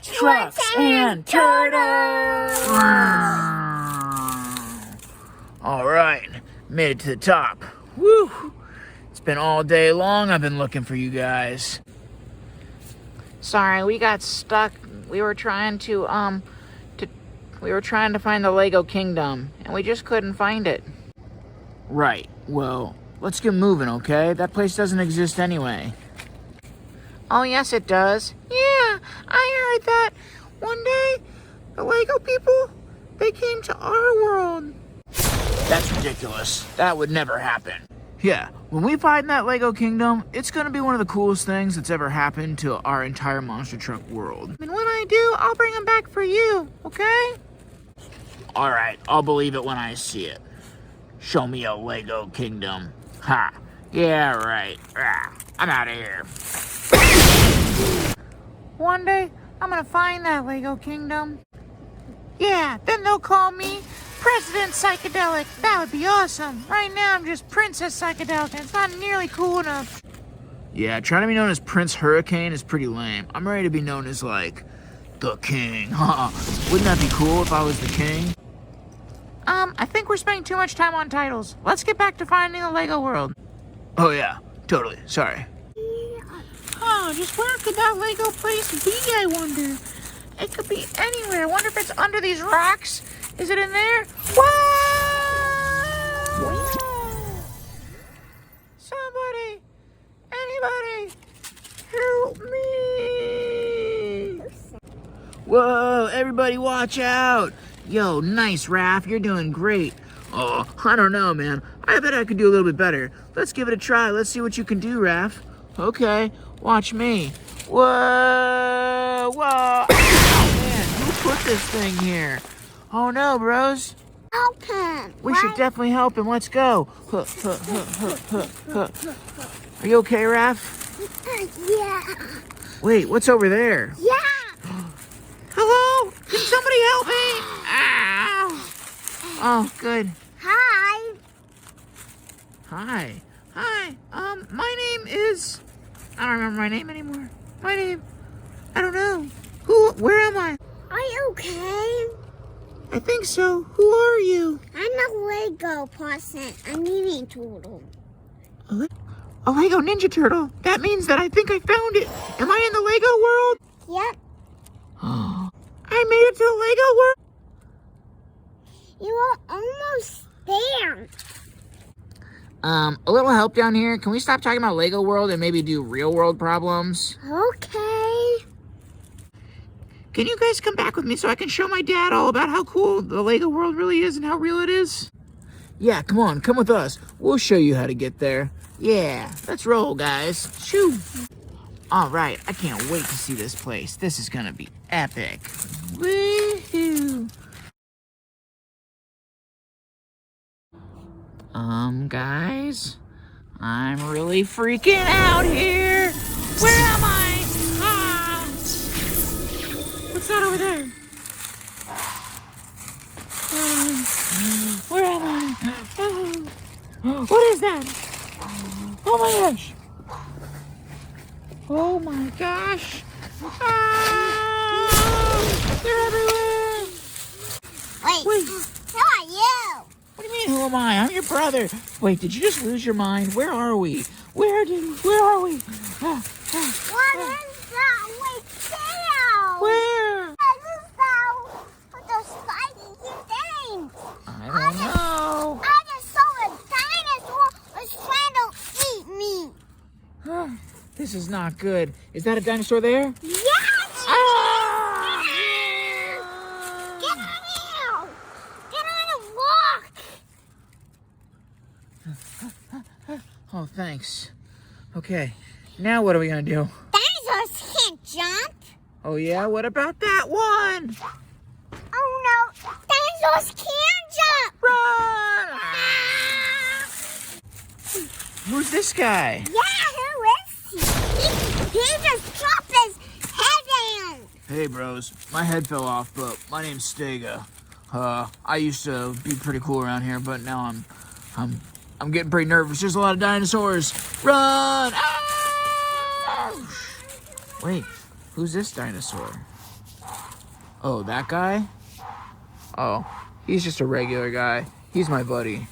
trucks, and turtles! All right, made it to the top. Woo! It's been all day long. I've been looking for you guys. Sorry, we got stuck. We were trying to find the Lego Kingdom, and we just couldn't find it. Right. Well, let's get moving, okay? That place doesn't exist anyway. Oh, yes, it does. Yeah, I heard that. One day, the Lego people, they came to our world. That's ridiculous. That would never happen. Yeah, when we find that Lego Kingdom, it's gonna be one of the coolest things that's ever happened to our entire monster truck world. And when I do, I'll bring them back for you, okay? Alright, I'll believe it when I see it. Show me a Lego Kingdom. Ha. Yeah, right. I'm out of here. One day, I'm gonna find that Lego Kingdom. Yeah, then they'll call me President Psychedelic. That would be awesome. Right now, I'm just Princess Psychedelic, and it's not nearly cool enough. Yeah, trying to be known as Prince Hurricane is pretty lame. I'm ready to be known as, like, the King. Wouldn't that be cool if I was the King? I think we're spending too much time on titles. Let's get back to finding the Lego world. Oh, yeah. Totally. Sorry. Oh, just where could that Lego place be, I wonder? It could be anywhere. I wonder if it's under these rocks. Is it in there? Whoa! Somebody! Anybody! Help me! Whoa! Everybody watch out! Yo, nice, Raph. You're doing great. Oh, I don't know, man. I bet I could do a little bit better. Let's give it a try. Let's see what you can do, Raph. Okay, watch me. Whoa! Whoa! Oh, man, who put this thing here? Oh, no, bros. Help him. We should definitely help him. Let's go. Are you okay, Raph? Yeah. Wait, what's over there? Yeah. Hello? Can somebody help me? Ow. Oh, good. Hi. Hi. Hi. My name is... I don't remember my name anymore. My name... I don't know. Where am I? Are you okay? I think so. Who are you? I'm a Lego person. A Ninja Turtle. A Lego Ninja Turtle? That means that I think I found it. Am I in the Lego world? Yep. I made it to the Lego world? You are almost there. A little help down here. Can we stop talking about Lego world and maybe do real world problems? Okay. Can you guys come back with me so I can show my dad all about how cool the Lego world really is and how real it is? Yeah, come on, come with us. We'll show you how to get there. Yeah, let's roll, guys. Shoo! All right, I can't wait to see this place. This is gonna be epic. Woohoo! Guys, I'm really freaking out here. Where am I? Ah! What's that over there? Where am I? What is that? Oh my gosh! Oh my gosh! Ah! They're everywhere! Wait. Who are you? What do you mean, who am I? I'm your brother. Wait, did you just lose your mind? Where are we? Where are we? What is that? Wait, down. Where? What is that? What the spiky thing? I don't know. I just saw a dinosaur was trying to eat me. This is not good. Is that a dinosaur there? Yes! Ah! Get on here! Get on the walk! Oh, thanks. Okay, now what are we gonna do? Dinosaurs can't jump! Oh yeah, what about that one? Oh no! Dinosaurs can jump! Run! Ah! Who's this guy? Yeah, who is he? He just dropped his head down! Hey bros, my head fell off, but my name's Stega. I used to be pretty cool around here, but now I'm getting pretty nervous. There's a lot of dinosaurs. Run! Ah! Wait, who's this dinosaur? Oh, that guy? Oh, he's just a regular guy. He's my buddy.